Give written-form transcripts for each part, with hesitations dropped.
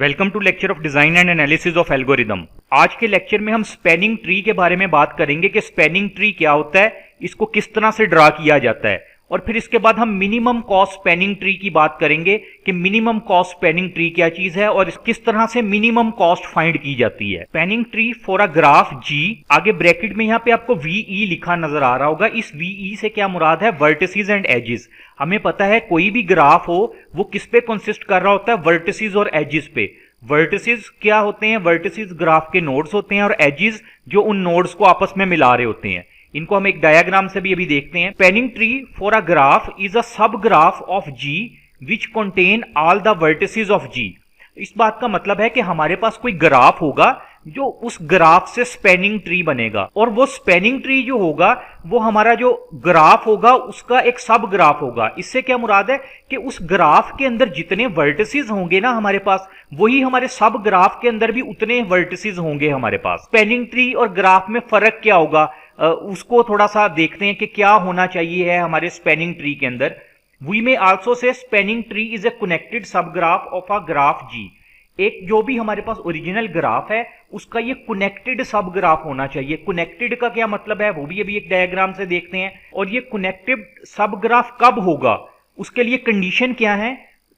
Welcome to lecture of design and analysis of algorithm. आज के lecture में हम स्पैनिंग ट्री के बारे में बात करेंगे कि स्पैनिंग ट्री क्या होता है, इसको किस तरह से ड्रा किया जाता है, और फिर इसके बाद हम मिनिमम कॉस्ट स्पैनिंग ट्री की बात करेंगे कि मिनिमम कॉस्ट स्पैनिंग ट्री क्या चीज है और किस तरह से मिनिमम कॉस्ट फाइंड की जाती है। Spanning tree for a graph जी, आगे ब्रैकेट में यहाँ पे आपको वीई लिखा नजर आ रहा होगा। इस वीई से क्या मुराद है? Vertices and edges. हमें पता है कोई भी ग्राफ हो वो किस पे कंसिस्ट कर रहा होता है? वर्टिसेस और एजेस पे। वर्टिसेस क्या होते हैं? वर्टिसेस ग्राफ के नोड्स होते हैं और एजेस जो उन नोड्स को आपस में मिला रहे होते हैं। इनको हम एक डायग्राम से भी अभी देखते हैं। Spanning tree for a graph is a sub graph of G which contain all the vertices of G. इस बात का मतलब है कि हमारे पास कोई ग्राफ होगा जो उस ग्राफ से स्पैनिंग ट्री बनेगा, और वो स्पैनिंग ट्री जो होगा वो हमारा जो ग्राफ होगा उसका एक सब ग्राफ होगा। इससे क्या मुराद है कि उस ग्राफ के अंदर जितने वर्टिसेस होंगे ना हमारे पास, वही हमारे सब ग्राफ के अंदर भी उतने वर्टिसेस होंगे हमारे पास। स्पैनिंग ट्री और ग्राफ में फर्क क्या होगा उसको थोड़ा सा देखते हैं कि क्या होना चाहिए है हमारे स्पैनिंग ट्री के अंदर। वी में also say spanning tree is a connected सब ग्राफ ऑफ अ ग्राफ जी। एक जो भी हमारे पास ओरिजिनल ग्राफ है उसका ये कनेक्टेड सब ग्राफ होना चाहिए। कनेक्टेड का क्या मतलब है वो भी अभी एक डायग्राम से देखते हैं। और ये कनेक्टेड सब ग्राफ कब होगा उसके लिए कंडीशन क्या है?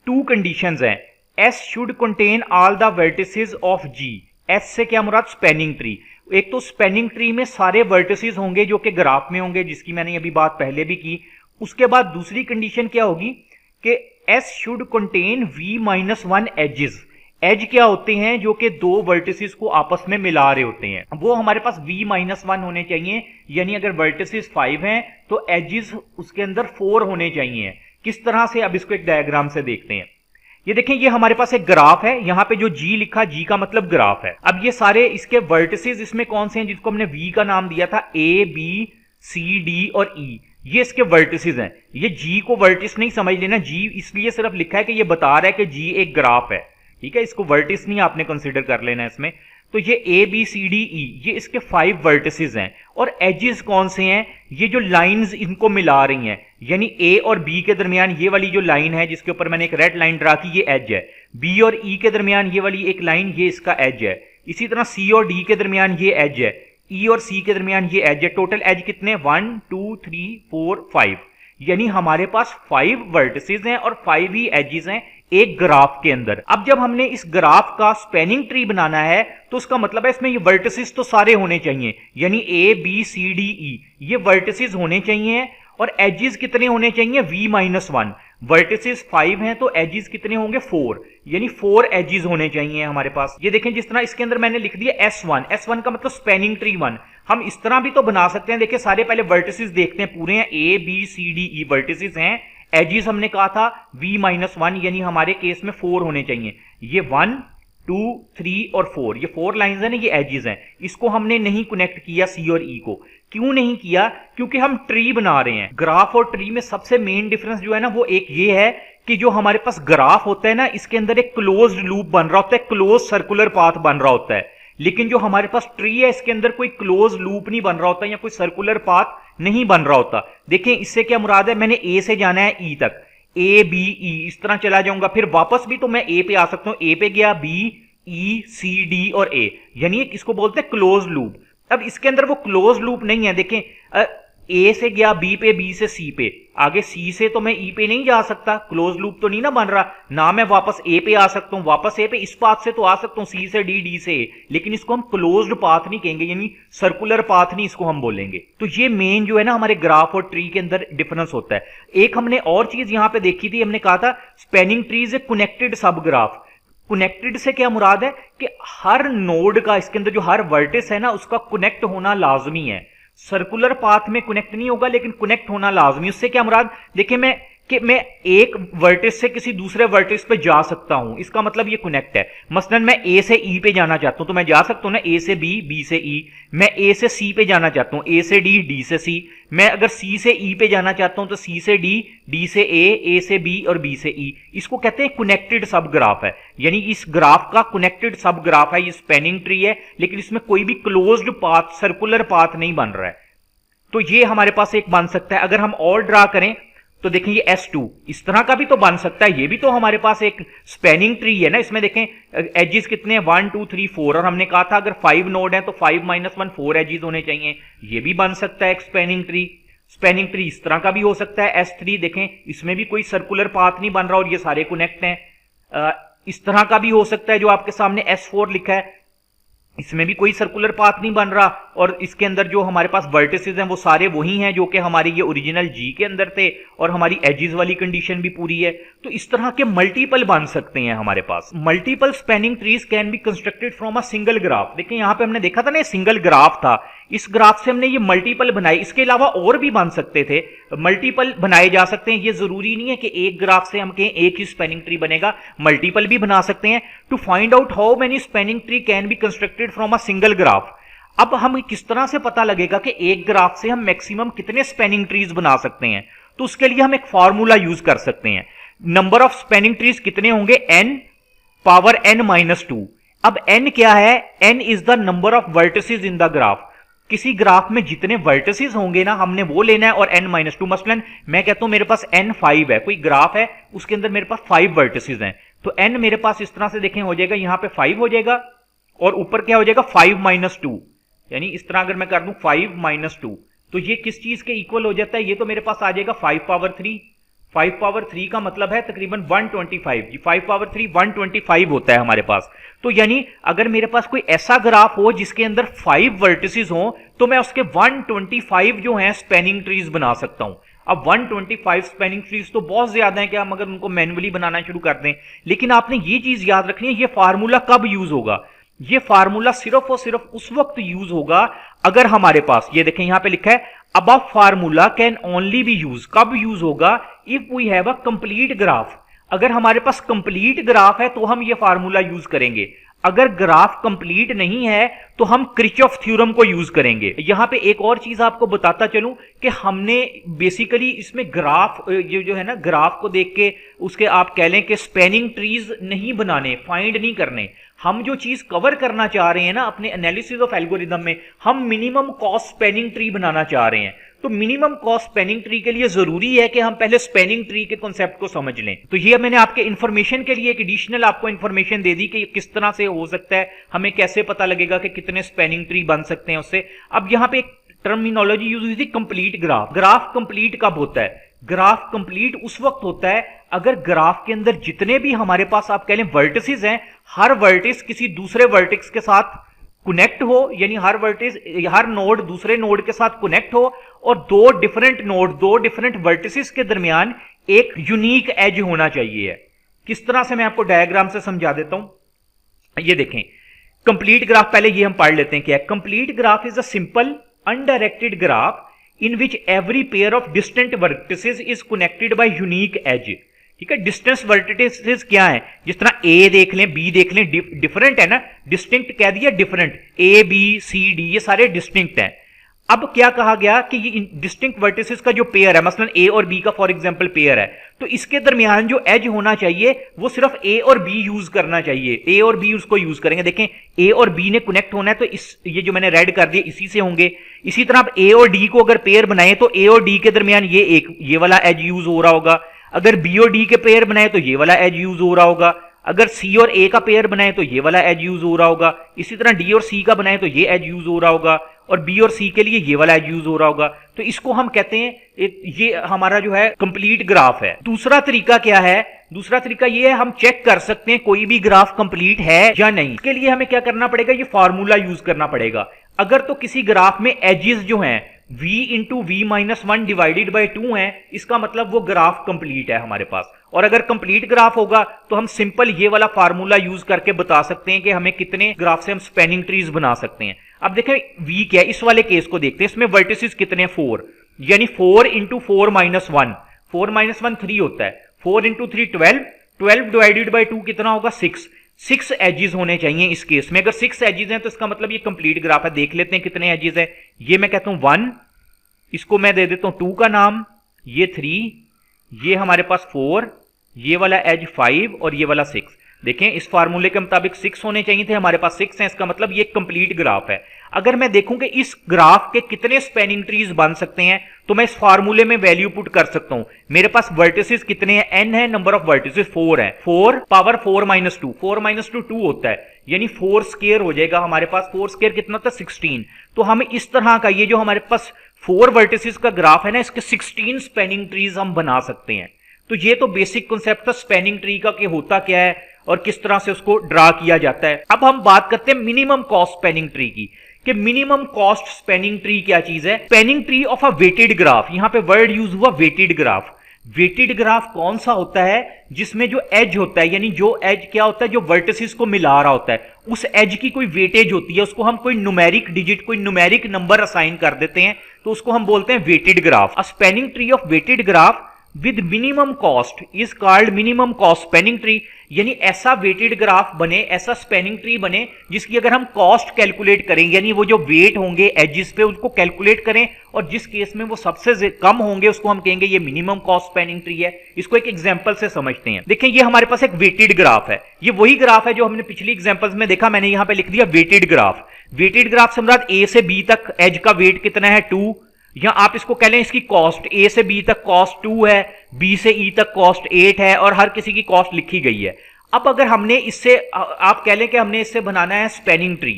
टू कंडीशंस हैं। S should contain all the vertices of G. S से क्या मुराद? Spanning tree. एक तो स्पैनिंग ट्री में सारे वर्टिसेस होंगे जो कि ग्राफ में होंगे, जिसकी मैंने अभी बात पहले भी की। उसके बाद दूसरी कंडीशन क्या होगी कि S should contain V minus one edges. Edge क्या होते हैं? जो कि दो वर्टिसेस को आपस में मिला रहे होते हैं, वो हमारे पास v माइनस वन होने चाहिए। यानी अगर वर्टिसेस 5 हैं तो एजेस उसके अंदर 4 होने चाहिए। किस तरह से? अब इसको एक डायग्राम से देखते हैं। ये देखें, ये हमारे पास एक ग्राफ है। यहां पे जो g लिखा, g का मतलब ग्राफ है। अब ये सारे इसके वर्टिसेस इसमें कौन से हैं जिसको हमने v का नाम दिया था? a, b, c, d और e। ये इसके वर्टिसेस हैं। ये g को वर्टिस नहीं समझ लेना। g इसलिए सिर्फ लिखा है कि ये बता रहा है कि g एक ग्राफ है, ठीक है। इसको वर्टिस नहीं आपने कंसीडर कर लेना इसमें। तो ये ए बी सी डी ई, ये इसके 5 वर्टिसेस हैं। और एजेस कौन से हैं? ये जो लाइंस इनको मिला रही हैं, यानी ए और बी के दरमियान ये वाली जो लाइन है जिसके ऊपर मैंने एक रेड लाइन ड्रा की, ये एज है। बी और ई के दरमियान ये वाली एक लाइन, ये इसका एज है। इसी तरह सी और डी के दरमियान ये एज है। ई और सी के दरमियान ये एज है। टोटल एज कितने? 1 2 3 4 5। यानी हमारे पास 5 वर्टिसेस हैं और 5 ही एजेस हैं एक ग्राफ के अंदर। अब जब हमने इस ग्राफ का स्पैनिंग ट्री बनाना है तो उसका मतलब है इसमें ये वर्टिसेस तो सारे होने चाहिए, यानी ए बी सी डी ई ये वर्टिसेस होने चाहिए। और एजेस कितने होने चाहिए? v minus one. वर्टिसेस 5 हैं तो एजेस कितने होंगे? 4, यानी 4 एजेस होने चाहिए हमारे पास। ये देखें, जिस तरह इसके अंदर मैंने लिख दिया S1। S1 का मतलब स्पैनिंग ट्री 1। हम इस तरह भी तो बना सकते हैं। देखिए, सारे पहले वर्टिसेस देखते हैं, पूरे हैं, A B C D E vertices हैं। एजेस हमने कहा था v माइनस वन, यानी हमारे केस में 4 होने चाहिए। ये 1 2 3 और 4, ये 4 लाइंस है ना, ये एजेस हैं। इसको हमने नहीं कनेक्ट किया सी और ई को। क्यों नहीं किया? क्योंकि हम ट्री बना रहे हैं। ग्राफ और ट्री में सबसे मेन डिफरेंस जो है ना वो एक ये है कि जो हमारे पास ग्राफ होता है ना, इसके अंदर एक क्लोज्ड लूप बन रहा होता है, क्लोज सर्कुलर पाथ बन रहा होता है। लेकिन जो हमारे पास ट्री है इसके अंदर कोई क्लोज लूप नहीं बन रहा होता या कोई सर्कुलर पाथ नहीं बन रहा होता। देखें, इससे क्या मुराद है? मैंने ए से जाना है ई तक, ए बी ई इस तरह चला जाऊंगा, फिर वापस भी तो मैं ए पे आ सकता हूं। ए पे गया, बी ई सी डी और ए, यानी इसको बोलते हैं क्लोज लूप। अब इसके अंदर वो क्लोज लूप नहीं है। देखें, ए से गया बी पे, बी से सी पे, आगे सी से तो मैं ई पे नहीं जा सकता, क्लोज लूप तो नहीं ना बन रहा ना। मैं वापस ए पे आ सकता हूं, वापस ए पे इस पाथ से तो आ सकता हूं, सी से डी, डी से ए, लेकिन इसको हम क्लोज्ड पाथ नहीं कहेंगे, यानी सर्कुलर पाथ नहीं इसको हम बोलेंगे। तो ये मेन जो है ना हमारे ग्राफ और ट्री के अंदर डिफरेंस होता है। एक हमने और चीज यहां पे देखी थी, हमने कहा था spanning tree is a connected सब ग्राफ। कनेक्टेड से क्या मुराद है कि हर नोड का, इसके अंदर जो हर वर्टिस है ना उसका कनेक्ट होना लाजमी है। सर्कुलर पाथ में कनेक्ट नहीं होगा लेकिन कनेक्ट होना लाजमी। उससे क्या मुराद? देखिए, मैं एक वर्टिस से किसी दूसरे वर्टिस पे जा सकता हूं, इसका मतलब ये कनेक्ट है। मसलन मैं ए से ई पे जाना चाहता हूं तो मैं जा सकता हूं ना, ए से बी, बी से ई। मैं ए से सी पे जाना चाहता हूं, ए से डी, डी से सी। मैं अगर सी से ई पे जाना चाहता हूं तो सी से डी, डी से ए से बी और बी से ई। इसको कहते हैं कनेक्टेड सब ग्राफ है, यानी इस ग्राफ का कनेक्टेड सब ग्राफ है। ये स्पैनिंग ट्री है लेकिन इसमें कोई भी क्लोज्ड पाथ, सर्कुलर पाथ नहीं बन रहा है। तो ये हमारे पास एक बन सकता है। अगर हम और ड्रा करें तो देखें ये S2 इस तरह का भी तो बन सकता है, ये भी तो हमारे पास एक स्पैनिंग ट्री है ना। इसमें देखें एजेस कितने हैं 1 2 3 4 और हमने कहा था अगर 5 नोड है तो 5 - 1 4 एजेस होने चाहिए। ये भी बन सकता है एक स्पैनिंग ट्री। स्पैनिंग ट्री इस तरह का भी हो सकता है S3 देखें इसमें भी कोई सर्कुलर पाथ नहीं बन रहा और ये सारे कनेक्ट हैं। इस तरह का भी हो सकता है जो आपके सामने S4 लिखा है, इसमें भी कोई सर्कुलर पाथ नहीं बन रहा और इसके अंदर जो हमारे पास वर्टिसेस हैं वो सारे वही हैं जो कि हमारे ये ओरिजिनल जी के अंदर थे और हमारी एजेस वाली कंडीशन भी पूरी है। तो इस तरह के मल्टीपल बन सकते हैं हमारे पास। Multiple spanning trees can be constructed from a single graph. देखिए यहां पे हमने देखा था ना सिंगल ग्राफ था, इस ग्राफ से हमने ये मल्टीपल बनाए। इसके अलावा और भी बन सकते थे, मल्टीपल बनाए जा सकते हैं। ये जरूरी नहीं है कि एक ग्राफ से हम कहें एक ही स्पैनिंग ट्री बनेगा, मल्टीपल भी बना सकते हैं। To find out how many spanning tree can be constructed from a single graph. अब हमें किस तरह से पता लगेगा कि एक ग्राफ से हम मैक्सिमम कितने स्पैनिंग ट्रीज बना सकते हैं? तो उसके लिए हम एक फॉर्मूला यूज कर सकते हैं। नंबर ऑफ स्पैनिंग ट्रीज कितने होंगे? n power n-2। अब n क्या है? n is the number of vertices in the graph. किसी ग्राफ में जितने वर्टिसेस होंगे ना हमने वो लेना है और n-2। मसलन मैं कहता हूं मेरे पास n5 है, कोई ग्राफ है उसके अंदर मेरे पास 5 वर्टिसेस हैं, तो n मेरे पास इस तरह से देखें हो जाएगा, यहां पे 5 हो जाएगा और ऊपर क्या हो जाएगा 5 - 2। यानी इस तरह अगर मैं कर दूं 5 - 2 तो ये किस चीज के इक्वल हो जाता है? ये तो मेरे पास आ जाएगा 5 पावर 3। 5 पावर 3 का मतलब है तकरीबन 125। 5 पावर 3 125 होता है हमारे पास। तो यानी अगर मेरे पास कोई ऐसा ग्राफ हो जिसके अंदर 5 वर्टिसेस हो तो मैं उसके 125 जो हैं स्पैनिंग ट्रीज बना सकता हूं। अब 125 स्पैनिंग ट्रीज तो बहुत ज्यादा है कि हम अगर उनको मैन्युअली बनाना शुरू कर दें, लेकिन आपने ये चीज याद रखनी है, ये फार्मूला कब यूज होगा? ये फार्मूला सिर्फ और सिर्फ उस वक्त यूज होगा अगर हमारे पास, ये देखें यहां पे लिखा है above formula can only be use. कब यूज होगा? If we have a complete graph. अगर हमारे पास कंप्लीट ग्राफ है तो हम ये फार्मूला यूज करेंगे। अगर ग्राफ कंप्लीट नहीं है तो हम किरचॉफ थ्योरम को यूज करेंगे। यहां पे एक और चीज आपको बताता चलूं कि हमने बेसिकली इसमें ग्राफ जो है ना, ग्राफ को देख के उसके आप कह लें कि स्पैनिंग ट्रीज नहीं बनाने, फाइंड नहीं करने। हम जो चीज कवर करना चाह रहे हैं ना अपने एनालिसिस ऑफ एल्गोरिदम में, हम मिनिमम कॉस्ट स्पैनिंग ट्री बनाना चाह रहे हैं। तो मिनिमम कॉस्ट स्पैनिंग ट्री के लिए जरूरी है कि हम पहले स्पैनिंग ट्री के कॉन्सेप्ट को समझ लें। तो ये मैंने आपके इंफॉर्मेशन के लिए एक एडिशनल आपको इंफॉर्मेशन दे दी कि किस तरह से हो सकता है, हमें कैसे पता लगेगा कि कितने स्पैनिंग ट्री बन सकते हैं उससे। अब यहां पे एक टर्मिनोलॉजी यूज हुई थी कंप्लीट ग्राफ। ग्राफ कंप्लीट कब होता है? ग्राफ कंप्लीट उस वक्त होता है अगर ग्राफ के अंदर जितने भी हमारे पास आप कह लें वर्टिसेस हैं, हर वर्टिस किसी दूसरे वर्टिक्स के साथ कनेक्ट हो, यानी हर वर्टिस, हर नोड दूसरे नोड के साथ कनेक्ट हो और दो डिफरेंट वर्टिसेस के दरमियान एक यूनिक एज होना चाहिए। किस तरह से मैं आपको डायग्राम से समझा देता हूं। ये देखें कंप्लीट ग्राफ, पहले ये हम पढ़ लेते हैं क्या है। Complete graph is a simple undirected graph in which every pair of distant vertices is connected by unique edge। ठीक है, डिस्टेंस वर्टिसेस क्या है? जिस तरह ए देख लें, बी देख लें, डिफरेंट है ना, डिस्टिंक्ट कह दिया, different, A B C D ये सारे डिस्टिंक्ट हैं। अब क्या कहा गया कि ये डिस्टिंक्ट वर्टिसेस का जो पेयर है, मसलन ए और बी का फॉर एग्जांपल पेयर है, तो इसके दरमियान जो एज होना चाहिए वो सिर्फ ए और बी यूज करना चाहिए। ए और बी उसको यूज करेंगे। देखें ए और बी ने कनेक्ट होना है तो इस ये जो मैंने रेड कर दिया इसी से होंगे। इसी तरह आप ए और डी को अगर पेयर बनाए तो ए और डी के दरमियान ये वाला एज यूज हो रहा होगा। अगर बी और डी के पेयर बनाए तो ये वाला एज यूज हो रहा होगा। अगर सी और ए का पेयर बनाए तो ये वाला एज यूज हो रहा होगा। इसी तरह डी और सी का बनाए तो ये एज यूज हो रहा होगा और बी और सी के लिए ये वाला एज यूज हो रहा होगा। तो इसको हम कहते हैं ये हमारा जो है कंप्लीट ग्राफ है। दूसरा तरीका क्या है? दूसरा तरीका ये है हम चेक कर सकते हैं कोई भी ग्राफ कंप्लीट है या नहीं। इसके लिए हमें क्या करना पड़ेगा? ये फॉर्मूला यूज करना पड़ेगा। अगर तो किसी ग्राफ में एजेस जो हैं v into V -1 divided by 2 है, इसका मतलब वो ग्राफ कंप्लीट है हमारे पास। और अगर कंप्लीट ग्राफ होगा तो हम सिंपल ये वाला फार्मूला यूज करके बता सकते हैं कि हमें कितने ग्राफ से हम स्पैनिंग ट्रीज बना सकते हैं। अब देखें v क्या है, इस वाले केस को देखते हैं। इसमें वर्टिसेस कितने? 4, यानी 4 इंटू 4 - 1, 4 - 1 3 होता है। 4 इंटू 3 12, 12 डिवाइडेड बाई 2 कितना होगा? 6 एजेस होने चाहिए इस केस में। अगर 6 एजेस हैं तो इसका मतलब ये कंप्लीट ग्राफ है। देख लेते हैं कितने एजेस है। ये मैं कहता हूं 1, इसको मैं दे देता हूं 2 का नाम, ये 3, ये हमारे पास 4, ये वाला एज 5 और ये वाला 6। देखें इस फार्मूले के मुताबिक 6 होने चाहिए थे, हमारे पास 6 हैं, इसका मतलब ये एक कंप्लीट ग्राफ है। अगर मैं देखूं कि इस ग्राफ के कितने स्पैनिंग ट्रीज बन सकते हैं तो मैं इस फार्मूले में वैल्यू पुट कर सकता हूं। मेरे पास वर्टिसेस कितने हैं, n है, नंबर ऑफ वर्टिसेस 4 है, 4 पावर 4 माइनस 2, 4 माइनस 2 2 होता है, यानी 4 स्क्वायर हो जाएगा हमारे पास। 4 स्क्वायर कितना होता है 16। तो हम इस तरह का ये जो हमारे पास 4 वर्टिसेस का ग्राफ है ना, इसके 16 स्पैनिंग ट्रीज हम बना सकते हैं। तो ये तो बेसिक कॉन्सेप्ट था स्पैनिंग ट्री का कि होता क्या है और किस तरह से उसको ड्रा किया जाता है। अब हम बात करते हैं मिनिमम कॉस्ट स्पैनिंग ट्री की, कि मिनिमम कॉस्ट स्पैनिंग ट्री क्या चीज है। Spanning tree of a weighted graph, यहां पे वर्ड यूज हुआ वेटेड ग्राफ। वेटेड ग्राफ कौन सा होता है, जिसमें जो एज होता है, यानी जो एज क्या होता है, जो वर्टिसेस को मिला रहा होता है, उस एज की कोई वेटेज होती है, उसको हम कोई न्यूमेरिक डिजिट, कोई न्यूमेरिक नंबर असाइन कर देते हैं, तो उसको हम बोलते हैं weighted graph. A spanning tree of weighted graph with minimum cost is called minimum cost spanning tree. यानी ऐसा वेटेड ग्राफ बने, ऐसा स्पैनिंग ट्री बने जिसकी अगर हम कॉस्ट कैलकुलेट करें, यानी वो जो वेट होंगे एजिस पे उसको कैलकुलेट करें, और जिस केस में वो सबसे कम होंगे उसको हम कहेंगे ये मिनिमम कॉस्ट स्पैनिंग ट्री है। इसको एक एग्जांपल से समझते हैं। देखें ये हमारे पास एक वेटेड ग्राफ है, ये वही ग्राफ है जो हमने पिछली एग्जांपल्स में देखा, मैंने यहां पे लिख दिया वेटेड ग्राफ। वेटेड ग्राफ से मुराद ए से बी तक एज का वेट कितना है 2, या आप इसको कह लें इसकी कॉस्ट, ए से बी तक कॉस्ट 2 है, बी से ई तक कॉस्ट 8 है, और हर किसी की कॉस्ट लिखी गई है। अब अगर हमने इससे, आप कह लें कि हमने इससे बनाना है स्पैनिंग ट्री।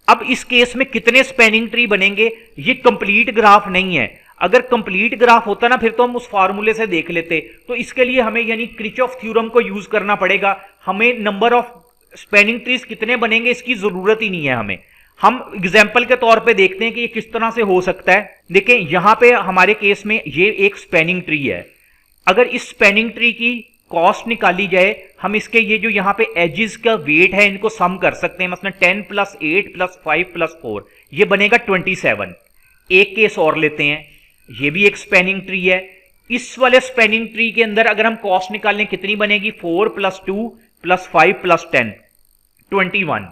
अब इस केस में कितने स्पैनिंग ट्री बनेंगे, ये कंप्लीट ग्राफ नहीं है। अगर कंप्लीट ग्राफ होता ना फिर तो हम उस फार्मूले से देख लेते। तो इसके लिए हमें यानी किरचॉफ थ्योरम को यूज करना पड़ेगा। हमें नंबर ऑफ स्पैनिंग ट्रीज कितने बनेंगे इसकी जरूरत ही नहीं है हमें। हम एग्जाम्पल के तौर पे देखते हैं कि ये किस तरह से हो सकता है। देखें यहां पे हमारे केस में ये एक स्पैनिंग ट्री है। अगर इस स्पैनिंग ट्री की कॉस्ट निकाली जाए, हम इसके ये जो यहां पे एजेस का वेट है इनको सम कर सकते हैं, मसलन 10 प्लस 8 प्लस 5 प्लस 4, ये बनेगा 27। एक केस और लेते हैं, ये भी एक स्पैनिंग ट्री है। इस वाले स्पैनिंग ट्री के अंदर अगर हम कॉस्ट निकालें कितनी बनेगी, 4 प्लस 2 प्लस 5 प्लस 10, 21।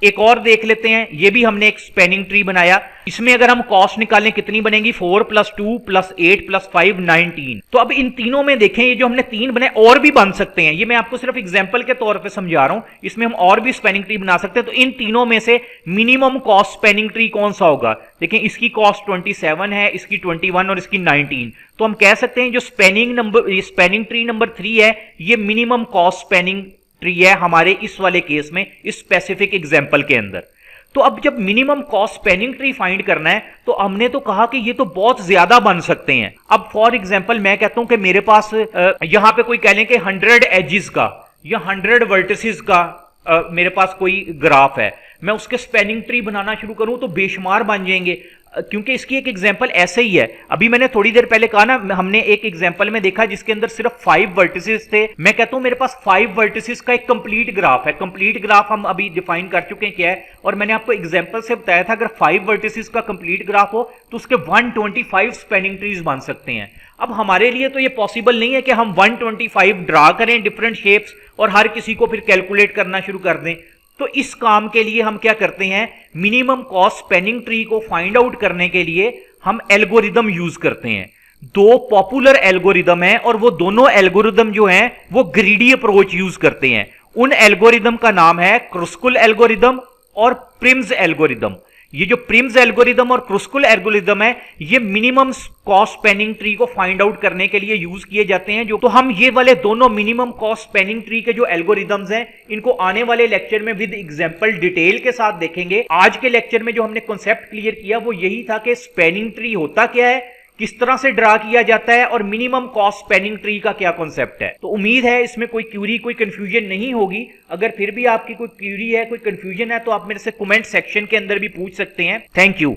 एक और देख लेते हैं, ये भी हमने एक स्पैनिंग ट्री बनाया, इसमें अगर हम कॉस्ट निकालें कितनी बनेगी, 4 प्लस 2 प्लस 8 प्लस 5 19। तो अब इन तीनों में देखें ये जो हमने 3 बनाए और भी बन सकते हैं, ये मैं आपको सिर्फ एग्जांपल के तौर पे समझा रहा हूं, इसमें हम और भी स्पैनिंग ट्री बना सकते हैं। तो इन तीनों में से मिनिमम कॉस्ट स्पैनिंग ट्री कौन सा होगा, देखें इसकी कॉस्ट 27 है, इसकी 21 और इसकी 19। तो हम कह सकते हैं जो स्पैनिंग ट्री नंबर 3 है ये मिनिमम कॉस्ट स्पैनिंग ट्री है हमारे इस वाले केस में, इस स्पेसिफिक एग्जांपल के अंदर। तो अब जब minimum cost spanning tree find करना है तो हमने तो कहा कि ये तो बहुत ज्यादा बन सकते हैं। अब फॉर एग्जांपल मैं कहता हूं कि मेरे पास यहां पे कोई कह लें कि 100 एजेस का या 100 वर्टिसेस का मेरे पास कोई ग्राफ है, मैं उसके स्पैनिंग ट्री बनाना शुरू करूं तो बेशुमार बन जाएंगे, क्योंकि इसकी एक एग्जांपल ऐसे ही है। अभी मैंने थोड़ी देर पहले कहा ना, हमने एक एग्जांपल में देखा जिसके अंदर सिर्फ 5 वर्टिसेस थे। मैं कहता हूं मेरे पास 5 वर्टिसेस का एक कंप्लीट ग्राफ है। कंप्लीट ग्राफ हम अभी डिफाइन कर चुके हैं क्या है, और मैंने आपको एग्जांपल से बताया था अगर 5 वर्टिसेस का कंप्लीट ग्राफ हो तो उसके 125 स्पैनिंग ट्रीज बन सकते हैं। अब हमारे लिए तो ये पॉसिबल नहीं है कि हम 125 ड्रा करें डिफरेंट शेप्स और हर किसी को फिर कैलकुलेट करना शुरू कर दें। तो इस काम के लिए हम क्या करते हैं, मिनिमम कॉस्ट स्पैनिंग ट्री को फाइंड आउट करने के लिए हम एल्गोरिदम यूज करते हैं। 2 पॉपुलर एल्गोरिदम है और वो दोनों एल्गोरिदम जो हैं वो ग्रीडी अप्रोच यूज करते हैं। उन एल्गोरिदम का नाम है क्रुस्कुल एल्गोरिदम और प्रिम्स एल्गोरिदम। ये जो प्रिम्स एल्गोरिदम और क्रुस्कुल एल्गोरिदम है ये मिनिमम कॉस्ट स्पैनिंग ट्री को फाइंड आउट करने के लिए यूज किए जाते हैं। जो तो हम ये वाले दोनों मिनिमम कॉस्ट स्पैनिंग ट्री के जो एल्गोरिदम्स हैं इनको आने वाले लेक्चर में विद एग्जांपल डिटेल के साथ देखेंगे। आज के लेक्चर में जो हमने कॉन्सेप्ट क्लियर किया वो यही था कि स्पैनिंग ट्री होता क्या है, किस तरह से ड्रा किया जाता है, और मिनिमम कॉस्ट स्पैनिंग ट्री का क्या कॉन्सेप्ट है। तो उम्मीद है इसमें कोई क्यूरी, कोई कंफ्यूजन नहीं होगी। अगर फिर भी आपकी कोई क्यूरी है, कोई कंफ्यूजन है तो आप मेरे से कमेंट सेक्शन के अंदर भी पूछ सकते हैं। Thank you.